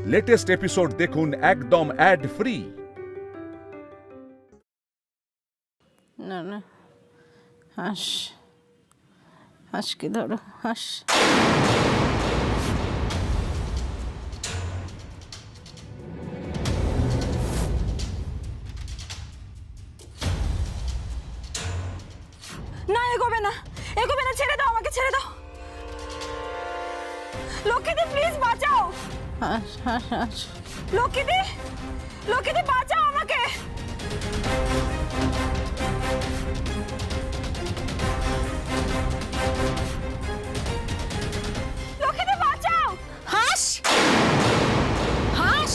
Latest episode দেখুন একদম add free. না না, হাঁস, হাঁসকে ধরো, হাঁস। না, এগোবে না, এগোবে না, ছেড়ে দাও, আমাকে ছেড়ে দাও। লক্ষ্মীদি প্লিজ বাঁচাও। হাঁস হাঁস হাঁস। লক্ষ্মীদি, লক্ষ্মীদি বাঁচাও আমাকে। লক্ষ্মীদি বাঁচাও। হাঁস, হাঁস,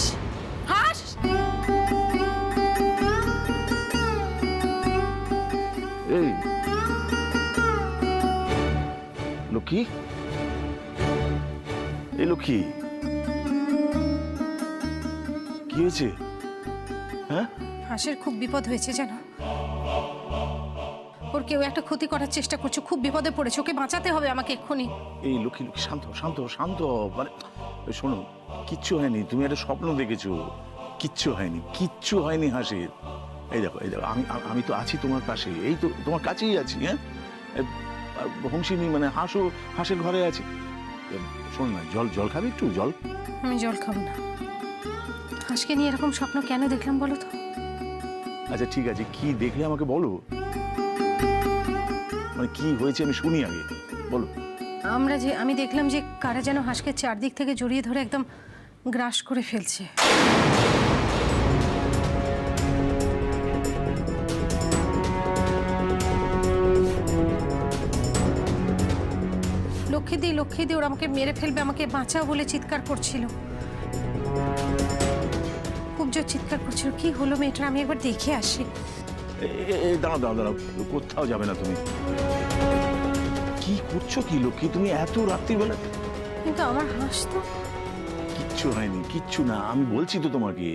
হাঁস। এই লক্ষ্মী, এই লক্ষ্মী, কি হয়েছে? হ্যাঁ, হাঁসের খুব বিপদ হয়েছে জানো। ওর কেউ একটা ক্ষতি করার চেষ্টা করছে, খুব বিপদে পড়েছে, ওকে বাঁচাতে হবে আমাকে এক্ষুনি। এই লক্ষ্মী, লক্ষ্মী শান্ত শান্ত শান্ত। মানে শোনো, কিচ্ছু হয়নি, তুমি একটা স্বপ্ন দেখেছো। কিচ্ছু হয়নি, কিচ্ছু হয়নি হাঁসের। এই দেখো, এই দেখো, আমি আমি তো আছি তোমার পাশে, এই তো তোমার কাছেই আছি। হ্যাঁ, হংসিনী মানে হাঁসও হাঁসের ঘরে আছে। শোন না, জল জল খাবে একটু? জল? আমি জল খাবো না। হাঁসকে নিয়ে এরকম স্বপ্ন কেন দেখলাম বলো তো? আচ্ছা ঠিক আছে, কি দেখলে আমাকে বলো, মানে কি হয়েছে আমি শুনি আগে, বলো। আমি দেখলাম যে কারা যেন হাঁসকে চারদিক থেকে জড়িয়ে ধরে একদম গ্রাস করে ফেলছে। লক্ষ্মীদি, লক্ষ্মীদি, ওরা আমাকে মেরে ফেলবে, আমাকে বাঁচাও বলে চিৎকার করছিল, খুব জোর চিৎকার করছিল। কি হলো মেয়েটার, আমি একবার দেখে আসি। দাঁড়াও দাঁড়াও দাঁড়াও, কোথাও যাবে না তুমি। কি করছো কি লক্ষ্মী তুমি এত রাত্রিবেলা? কিন্তু আমার হাঁস তো। কিচ্ছু হয়নি, কিচ্ছু না, আমি বলছি তো তোমাকে।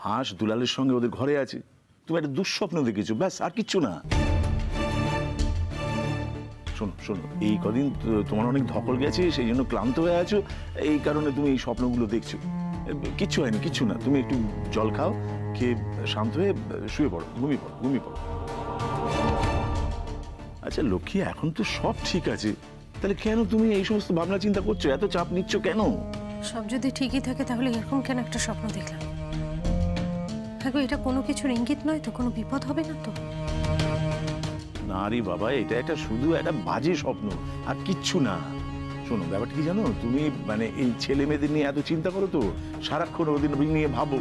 হাঁস দুলালের সঙ্গে ওদের ঘরে আছে, তুমি একটা দুঃস্বপ্ন দেখেছো, ব্যাস, আর কিচ্ছু না। শোনো শোনো, এই কদিন তোমার অনেক ধকল গেছে, সেই জন্য ক্লান্ত হয়ে আছো, এই কারণে তুমি এই স্বপ্নগুলো দেখছো। কিচ্ছু হয়নি, কিচ্ছু না, তুমি একটু জল খাও, খেয়ে শান্ত হয়ে শুয়ে পড়ো, ঘুমিয়ে পড়ো, ঘুমিয়ে পড়ো। আচ্ছা লক্ষ্মী, এখন তো সব ঠিক আছে, তাহলে কেন তুমি এই সমস্ত ভাবনা চিন্তা করছো, এত চাপ নিচ্ছ কেন? সব যদি ঠিকই থাকে তাহলে এরকম কেন একটা স্বপ্ন দেখলাম? দেখো, এটা কোনো কিছুর ইঙ্গিত নয় তো? কোনো বিপদ হবে না তো? না রে বাবা, এটা একটা শুধু একটা বাজে স্বপ্ন, আর কিচ্ছু না। শোনো, ব্যাপারটা কি জানো, তুমি মানে এই ছেলে মেয়েদের নিয়ে এত চিন্তা করো তো, সারাক্ষণ ওদের নিয়ে ভাবো,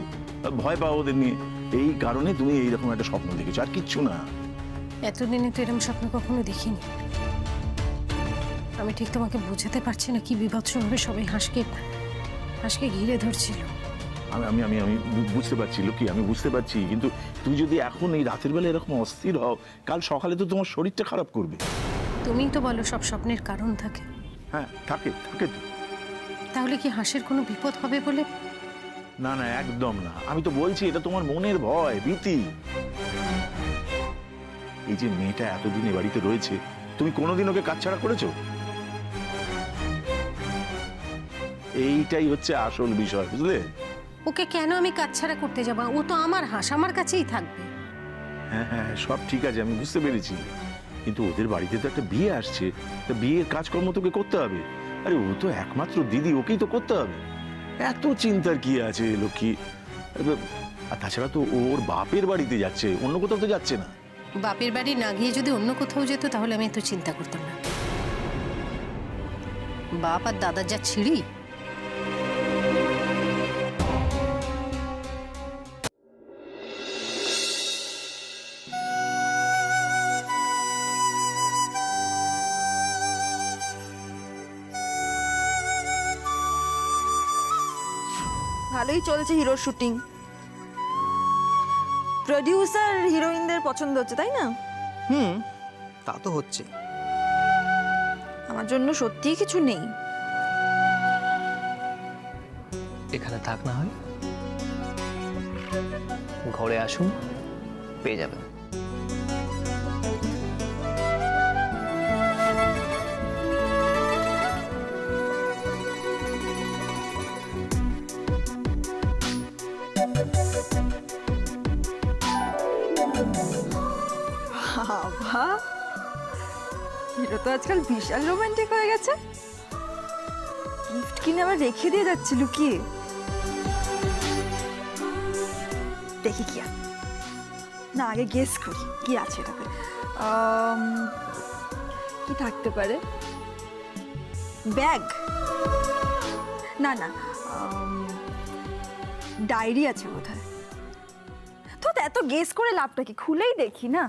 ভয় পাও ওদের নিয়ে, এই কারণে তুমি এইরকম একটা স্বপ্ন দেখেছো, আর কিচ্ছু না। এতদিনে তো এরকম স্বপ্ন কখনো দেখিনি। আমি ঠিক তোমাকে বোঝাতে পারছি না কি বিভৎসভাবে সবাই হাঁসকে ঘিরে ধরছিল। আমি আমি আমি আমি বুঝতে পারছি লক্ষ্মী, আমি বুঝতে পারছি, কিন্তু তুমি যদি এখন এই রাতের বেলা এরকম অস্থির হও, কাল সকালে তো তোমার শরীরটা খারাপ করবে। তুমিই তো বলো সব স্বপ্নের কারণ থাকে। হ্যাঁ, থাকে থাকে তো। তাহলে কি হাঁসের কোনো বিপদ হবে বলে? না না, একদম না, আমি তো বলছি এটা তোমার মনের ভয়, ভীতি। এই যে মেয়েটা এতদিন এ বাড়িতে রয়েছে, তুমি কোনোদিন ওকে কাছছাড়া করেছো? এইটাই হচ্ছে আসল বিষয়, বুঝলে? ওকে কেন আমি কাছছাড়া করতে যাবো? ও তো আমার হাঁস, আমার কাছেই থাকবে। হ্যাঁ হ্যাঁ, সব ঠিক আছে, আমি বুঝতে পেরেছি, কিন্তু ওদের বাড়িতে তো একটা বিয়ে আসছে, তা বিয়ের কাজকর্ম তোকে করতে হবে। আরে ও তো একমাত্র দিদি, ওকেই তো করতে হবে। এত চিন্তার কি আছে লক্ষ্মী? আর তাছাড়া তো ওর বাপের বাড়িতে যাচ্ছে, অন্য কোথাও তো যাচ্ছে না। বাপের বাড়ি না গিয়ে যদি অন্য কোথাও যেত তাহলে আমি এত চিন্তা করতাম না। বাপ আর দাদার যা ছিঁড়ি। ভালোই চলছে হিরোর শুটিং। প্রডিউসার হিরোইনদের পছন্দ হচ্ছে, তাই না? তা তো হচ্ছে। আমার জন্য সত্যিই কিছু নেই। এখানে থাক না হয়, ঘরে আসুন, পেয়ে যাবেন। বাবা, হিরো তো আজকাল বিশাল রোমান্টিক হয়ে গেছে। গিফট কিনে আবার রেখে দিয়ে যাচ্ছে লুকিয়ে। দেখি কি আছে। না, আগে গেস করি কি আছে এটাতে। কি থাকতে পারে? ব্যাগ? না না, ডায়েরি আছে বোধহয়। তো এত গেস করে লাভটা কি, খুলেই দেখি না।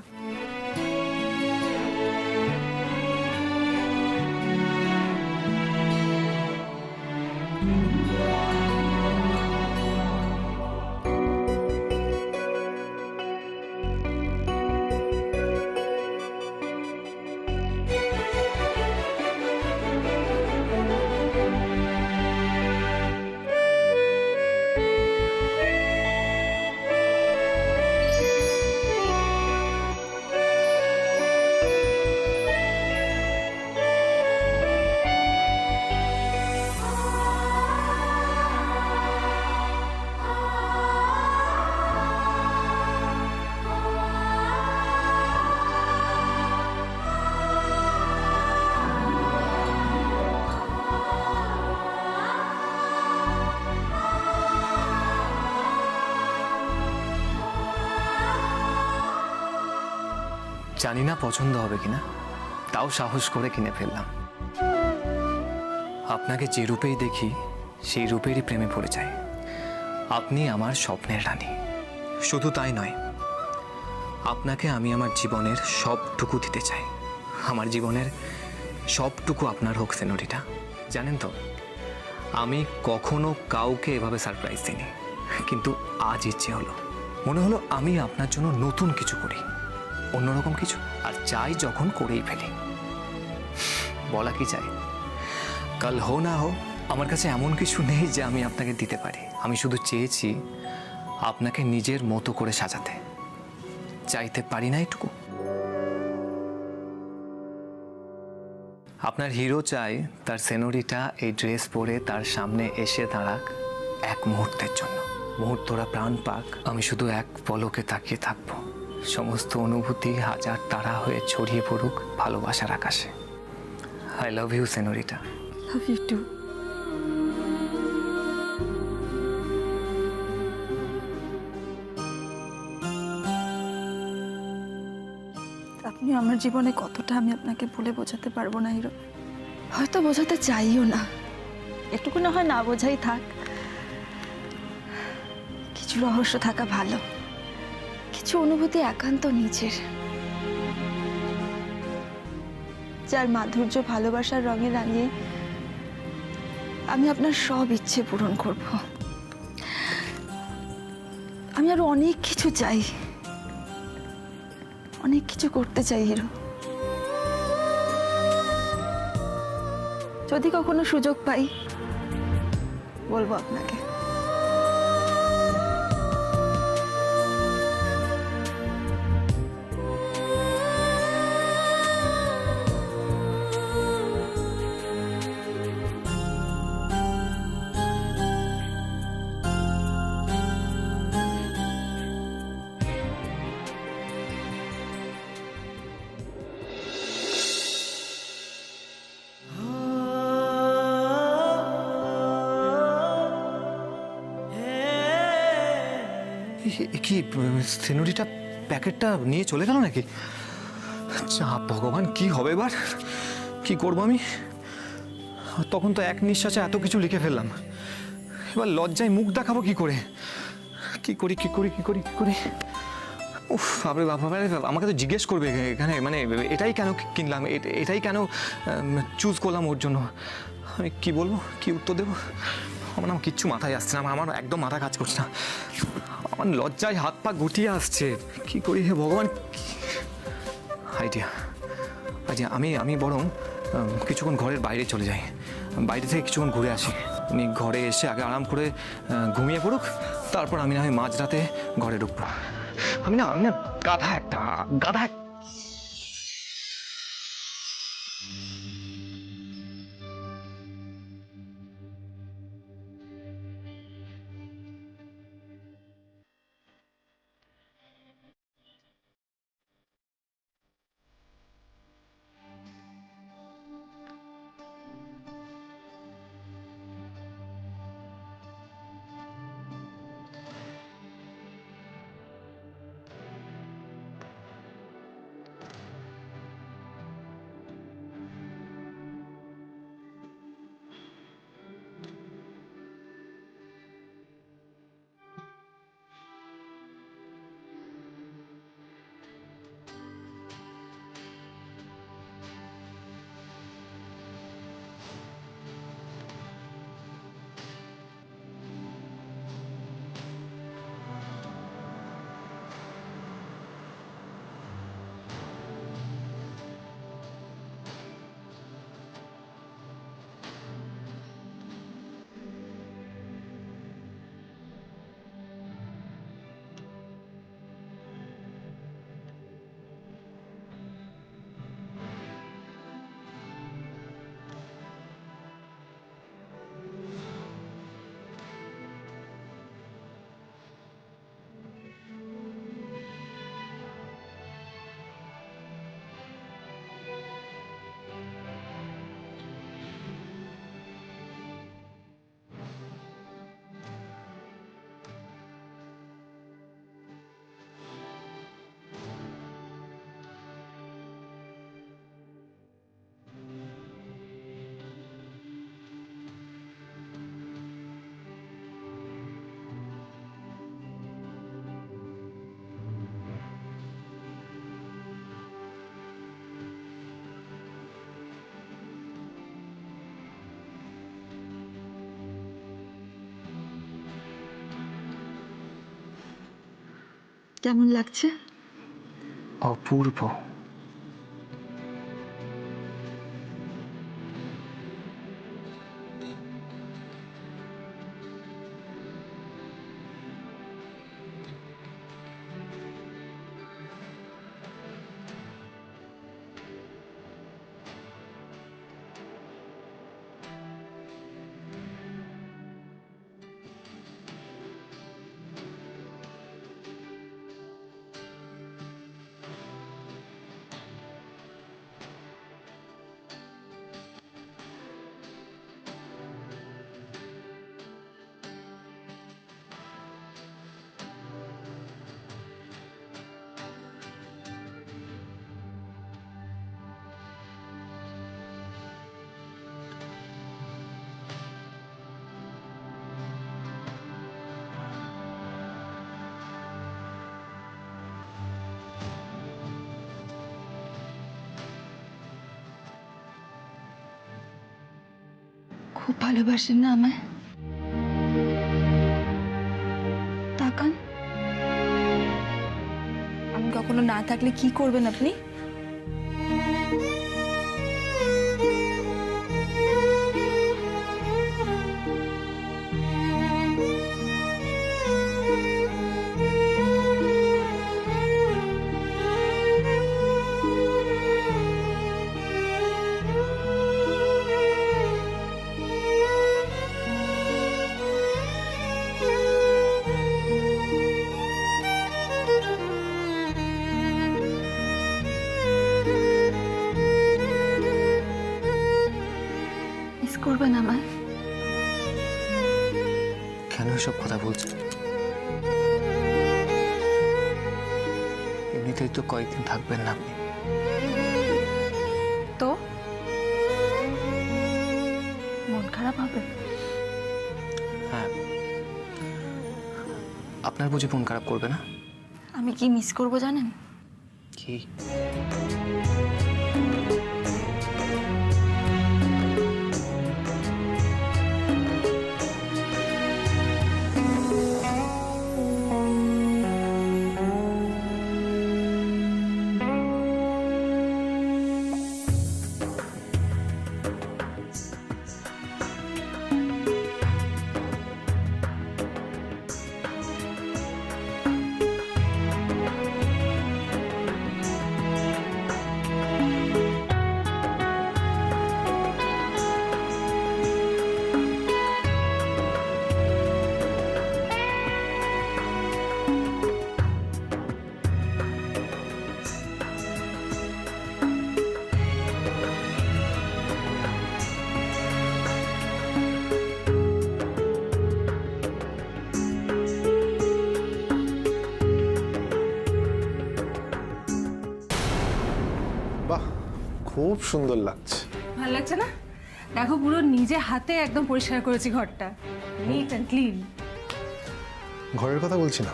জানি না পছন্দ হবে কিনা, তাও সাহস করে কিনে ফেললাম। আপনাকে যে রূপেই দেখি সেই রূপেরই প্রেমে পড়ে যাই। আপনি আমার স্বপ্নের রানী। শুধু তাই নয়, আপনাকে আমি আমার জীবনের সবটুকু দিতে চাই। আমার জীবনের সবটুকু আপনার হোক সেনোরিটা। জানেন তো, আমি কখনো কাউকে এভাবে সারপ্রাইজ দিইনি, কিন্তু আজ ইচ্ছে হলো, মনে হলো আমি আপনার জন্য নতুন কিছু করি, অন্যরকম কিছু, আর চাই যখন করেই ফেলি। বলা কি চাই, কাল হো না হো, আমার কাছে এমন কিছু নেই যে আমি আপনাকে দিতে পারি। আমি শুধু চেয়েছি আপনাকে নিজের মতো করে সাজাতে। চাইতে পারি না এটুকু? আপনার হিরো চাই তার সেনোরিটা এই ড্রেস পরে তার সামনে এসে দাঁড়াক এক মুহূর্তের জন্য। মুহূর্তরা প্রাণ পাক, আমি শুধু এক পলকে তাকিয়ে থাকবো। সমস্ত অনুভূতি হাজার তারা হয়ে ছড়িয়ে পড়ুক ভালোবাসার আকাশে। I love you senorita. Love you too. আপনি আমার জীবনে কতটা আমি আপনাকে বলে বোঝাতে পারবো না হিরো, হয়তো বোঝাতে চাইও না। এটুকু না হয় না বোঝাই থাক। কিছু রহস্য থাকা ভালো, কিছু অনুভূতি একান্ত নিজের, যার মাধুর্য ভালোবাসার রঙে রাঙিয়ে আমি আপনার সব ইচ্ছে পূরণ করব। আমি আরো অনেক কিছু চাই, অনেক কিছু করতে চাই হিরো। যদি কখনো সুযোগ পাই বলবো আপনাকে। কি সেনোরিটা প্যাকেটটা নিয়ে চলে গেল নাকি? ভগবান, কি হবে এবার? কি করব আমি? তখন তো এক নিঃশ্বাসে এত কিছু লিখে ফেললাম। এবার লজ্জায় মুখ দেখাবো কি করে? কি করি কি করি কি করি কি করি? উফ, বাপরে বাবা, আমাকে তো জিজ্ঞেস করবে এখানে, মানে এটাই কেন কিনলাম, এটাই কেন চুজ করলাম ওর জন্য। আমি কি বলবো, কি উত্তর দেবো? আমার কিচ্ছু মাথায় আসছে না, আমার একদম মাথা কাজ করছে না। আমার লজ্জায় হাত পা গুটিয়ে আসছে। কি করি হে ভগবান? আইডিয়া, আচ্ছা আমি বরং কিছুক্ষণ ঘরের বাইরে চলে যাই, বাইরে থেকে কিছুক্ষণ ঘুরে আসি। উনি ঘরে এসে আগে আরাম করে ঘুমিয়ে পড়ুক, তারপর আমি না হয় মাঝরাতে ঘরে ঢুকবো। আমি না গাধা একটা, গাধা। কেমন লাগছে? অপূর্ব। খুব ভালোবাসেন না আমায়? তাকান, আমি কখনো না থাকলে কি করবেন আপনি? মিস করবেন আমায়? কেন এসব কথা বলছেন? এমনিতেই তো কয়েকদিন থাকবেন না আপনি। তো মন খারাপ হবে? হ্যাঁ, আপনার বুঝি মন খারাপ করবে না? আমি কি মিস করব জানেন? কি? বাহ, খুব সুন্দর লাগছে। ভালো লাগছে না? দেখো পুরো নিজে হাতে একদম পরিষ্কার করেছি ঘরটা, নিট অ্যান্ড ক্লিন। ঘরের কথা বলছি না,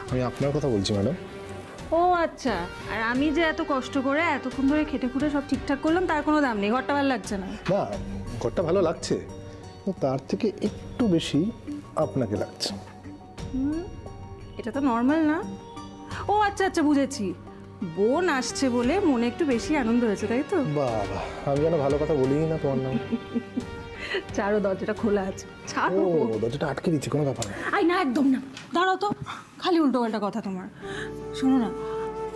আমি আপনার কথা বলছি ম্যাডাম। ও আচ্ছা, আর আমি যে এত কষ্ট করে এতক্ষণ ধরে খেটে খুঁটে সব ঠিকঠাক করলাম তার কোনো দাম নেই, ঘরটা ভালো লাগছে না? না, ঘরটা ভালো লাগছে, কিন্তু তার থেকে একটু বেশি আপনাকে লাগছে। এটা তো নর্মাল না? ও আচ্ছা আচ্ছা, বুঝেছি, বোন আসছে বলে মনে একটু বেশি আনন্দ হয়েছে, তাই তো? বাবা, আমি যেন ভালো কথা বলিই না তোমার নাম। চারো, দরজাটা খোলা আছে, ও, ছাড়ো। দরজাটা আটকে দিচ্ছি, কোনো ব্যাপার না। আই না, একদম না, দাঁড়াও তো, খালি উল্টো পাল্টা কথা তোমার। শোনো না,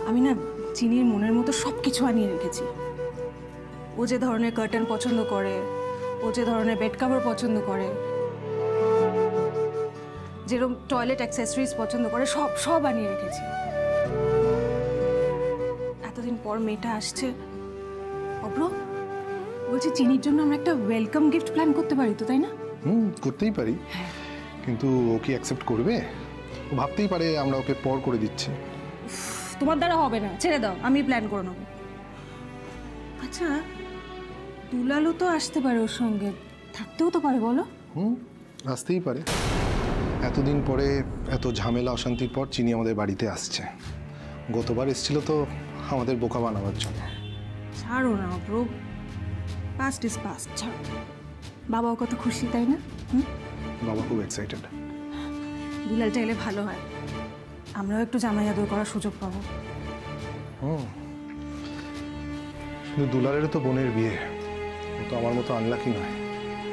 আমি না চিনির মনের মতো সব কিছু আনিয়ে রেখেছি। ও যে ধরনের কার্টেন পছন্দ করে, ও যে ধরনের বেড কভার পছন্দ করে, যেরকম টয়লেট অ্যাক্সেসরিজ পছন্দ করে, সব সব আনিয়ে রেখেছি। এতদিন পর মেয়েটা আসছে। অব্র, বলছি চিনির জন্য আমরা একটা ওয়েলকাম গিফট প্ল্যান করতে পারি তো, তাই না? করতেই পারি, কিন্তু ও কি অ্যাকসেপ্ট করবে? ও ভাবতেই পারে আমরা ওকে পর করে দিচ্ছি। তোমার দ্বারা হবে না, ছেড়ে দাও, আমি প্ল্যান করে নেবো। আচ্ছা, দুলালও তো আসতে পারে ওর সঙ্গে, থাকতেও তো পারে, বলো? আসতেই পারে। এতদিন পরে, এত ঝামেলা অশান্তির পর চিনি আমাদের বাড়িতে আসছে। গতবার এসেছিল তো আমাদের বোকা বানাবার জন্য। ছাড়ো না ব্রো, পাস্ট ইজ পাস্ট, ছাড়ো। বাবাও কত খুশি, তাই না? বাবা খুব এক্সাইটেড। দুলালটা এলে ভালো হয়। আমরাও একটু জামাই আদর করার সুযোগ পাবো। কিন্তু দুলারেরও তো বোনের বিয়ে, ও তো আমার মতো আনলাকি নয়।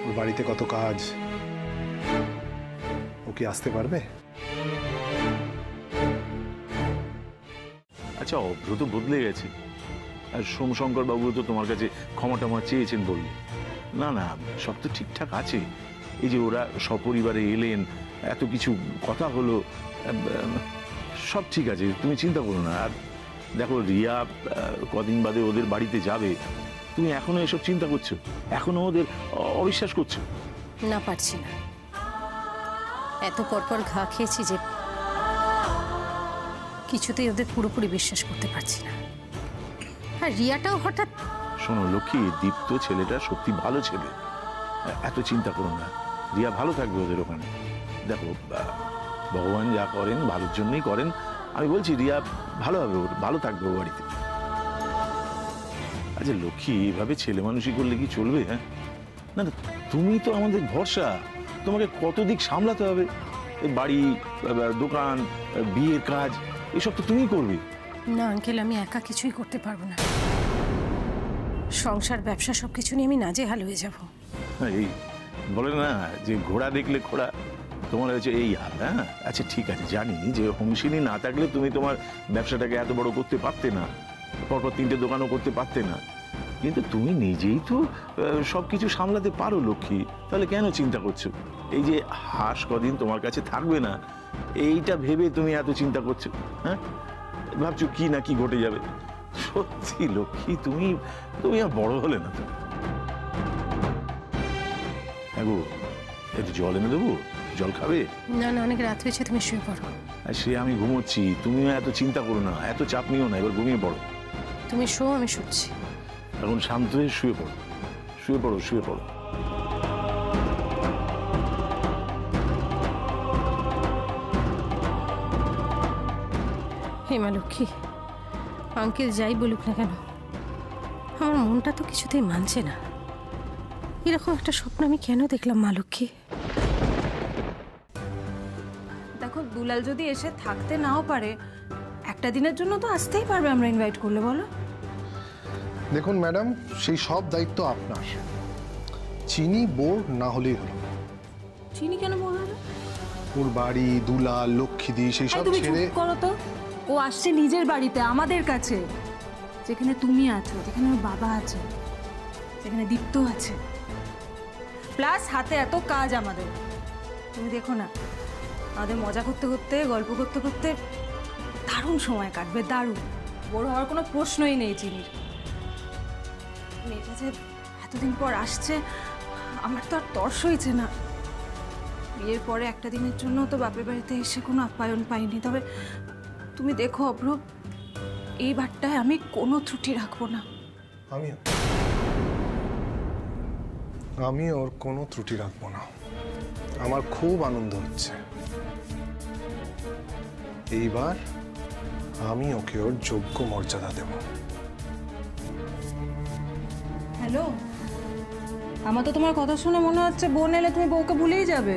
ওর বাড়িতে কত কাজ, ও কি আসতে পারবে? আচ্ছা, অভ্র তো বদলে গেছে, আর সোমশঙ্কর বাবু তো তোমার কাছে ক্ষমা টমা চেয়েছেন বললে। না না, সব তো ঠিকঠাক আছে। এই যে ওরা সপরিবারে এলেন, এত কিছু কথা হলো, সব ঠিক আছে, তুমি চিন্তা করো না। আর দেখো, রিয়া কদিন বাদে ওদের বাড়িতে যাবে, তুমি এখনো এসব চিন্তা করছো, এখনো ওদের অবিশ্বাস করছো? না, পারছি না। এত পরপর ঘা খেয়েছি যে কিছুতেই ওদের পুরোপুরি বিশ্বাস করতে পারছি না। আর রিয়াটাও হঠাৎ। শোনো লক্ষ্মী, দীপ্ত ছেলেটা সত্যি ভালো ছেলে, এত চিন্তা করো না। রিয়া ভালো থাকবে ওদের ওখানে। দেখো, ভগবান যা করেন ভালোর জন্যই করেন। আমি বলছি রিয়া ভালো হবে, ভালো থাকবে ও বাড়িতে। আচ্ছা লক্ষ্মী, এভাবে ছেলে মানুষই করলে কি চলবে? হ্যাঁ, না না, তুমি তো আমাদের ভরসা, তোমাকে কত দিক সামলাতে হবে। এই বাড়ি, দোকান, বিয়ের কাজ, এসব তো তুমিই করবে। না আঙ্কেল, আমি একা কিছুই করতে পারবো না। সংসার, ব্যবসা সবকিছু নিয়ে আমি নাজেহাল হয়ে যাব। এই বলে না যে ঘোড়া দেখলে খোড়া, তোমার হচ্ছে এই হাল। হ্যাঁ, আচ্ছা ঠিক আছে, জানি যে হোমসিনী না থাকলে তুমি তোমার ব্যবসাটাকে এত বড় করতে পারতে না, পরপর 3টে দোকানও করতে পারতে না। কিন্তু তুমি নিজেই তো সবকিছু সামলাতে পারো লক্ষ্মী, তাহলে কেন চিন্তা করছো? এই যে হাঁস কদিন তোমার কাছে থাকবে না, এইটা ভেবে তুমি এত চিন্তা করছো। হ্যাঁ, ভাবছো কি না কি ঘটে যাবে। সত্যি লক্ষ্মী, তুমি আর বড় হলে না। তুমি হ্যাঁ গো, একটু জল এনে দেবো? জল খাবে? না না, অনেক রাত হয়েছে, তুমি শুয়ে পড়ো। আর সে আমি ঘুমোচ্ছি, তুমিও এত চিন্তা করো না, এত চাপ নিও না, এবার ঘুমিয়ে পড়ো। তুমি শো, আমি শুচ্ছি। এখন শান্ত হয়ে শুয়ে পড়ো, শুয়ে পড়ো, শুয়ে পড়ো। হেমা লক্ষ্মী, আঙ্কেল যাই বলুক না কেন, আমার মনটা তো কিছুতেই মানছে না। এরকম একটা স্বপ্ন আমি কেন দেখলাম মা লক্ষ্মী? দেখো, দুলাল যদি এসে থাকতে নাও পারে, একটা দিনের জন্য তো আসতেই পারবে আমরা ইনভাইট করলে, বলো? দেখুন ম্যাডাম, সেই সব দায়িত্ব আপনার। চিনি বোর না হলেই হলো। চিনি কেন বলো? ওর বাড়ি, দুলাল, লক্ষ্মীদি, সেই সব তুমি ছেড়ে। চুপ করো তো। ও আসছে নিজের বাড়িতে, আমাদের কাছে, যেখানে তুমি আছো, যেখানে ওর বাবা আছে, যেখানে দীপ্ত আছে, প্লাস হাতে এত কাজ আমাদের। তুমি দেখো না, আমাদের মজা করতে করতে, গল্প করতে করতে দারুণ সময় কাটবে, দারুণ। বড় হওয়ার কোনো প্রশ্নই নেই চিনির। মেয়েটা যে এতদিন পর আসছে, আমার তো আর তর্স হয়েছে না। বিয়ের পরে একটা দিনের জন্য তো বাপের বাড়িতে এসে কোনো আপ্যায়ন পাইনি। তবে তুমি দেখো অভ্র, এই বারটায় আমি কোনো ত্রুটি রাখবো না। আমি ওর কোনো ত্রুটি রাখবো না। আমার খুব আনন্দ হচ্ছে। এইবার আমি ওকে ওর যোগ্য মর্যাদা দেব। হ্যালো, আমার তো তোমার কথা শুনে মনে হচ্ছে বোন এলে তুমি বউকে ভুলেই যাবে।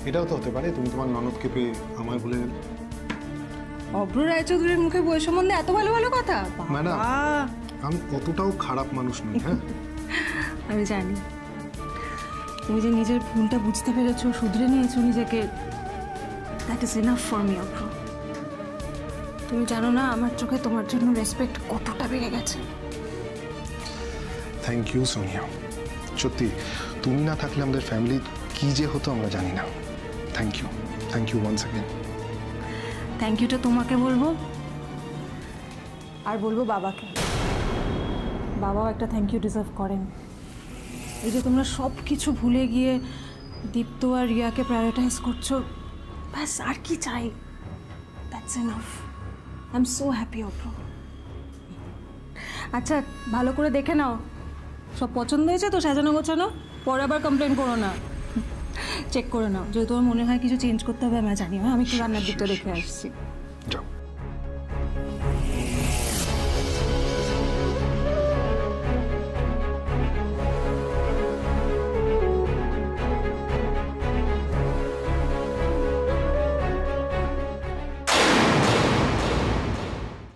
এটাও তো হতে পারে তুমি তোমার ননদকে পেয়ে আমায় ভুলে গেলে। অভ্র রায়চৌধুরীর মুখে বই সম্বন্ধে এত ভালো ভালো কথা। ম্যাডাম, আমি অতটাও খারাপ মানুষ নই। হ্যাঁ, আমি জানি তুমি যে নিজের ভুলটা বুঝতে পেরেছো, শুধরে নিয়েছো নিজেকে, that is enough for me Abhra. তুমি জানো না আমার চোখে তোমার জন্য রেসপেক্ট কতটা বেড়ে গেছে। Thank you Sonia. সত্যি, তুমি না থাকলে আমাদের ফ্যামিলি কি যে হতো আমরা জানি না। Thank you once again. Thank ইউটা তোমাকে বলবো, আর বলবো বাবাকে। বাবাও একটা থ্যাংক ইউ ডিজার্ভ করেন। এই যে তোমরা সব কিছু ভুলে গিয়ে দীপ্ত আর রিয়াকে প্রায়োরিটাইজ করছো, ব্যাস আর কি চাই? That's enough. I am so happy Abhra. আচ্ছা, ভালো করে দেখে নাও, সব পছন্দ হয়েছে তো সাজানো গোছানো? পরে আবার কমপ্লেন করো না। চেক করে নাও, যদি তোমার মনে হয় কিছু চেঞ্জ করতে হবে আমি জানিও। আমি একটু রান্নার দিকটা দেখে আসছি।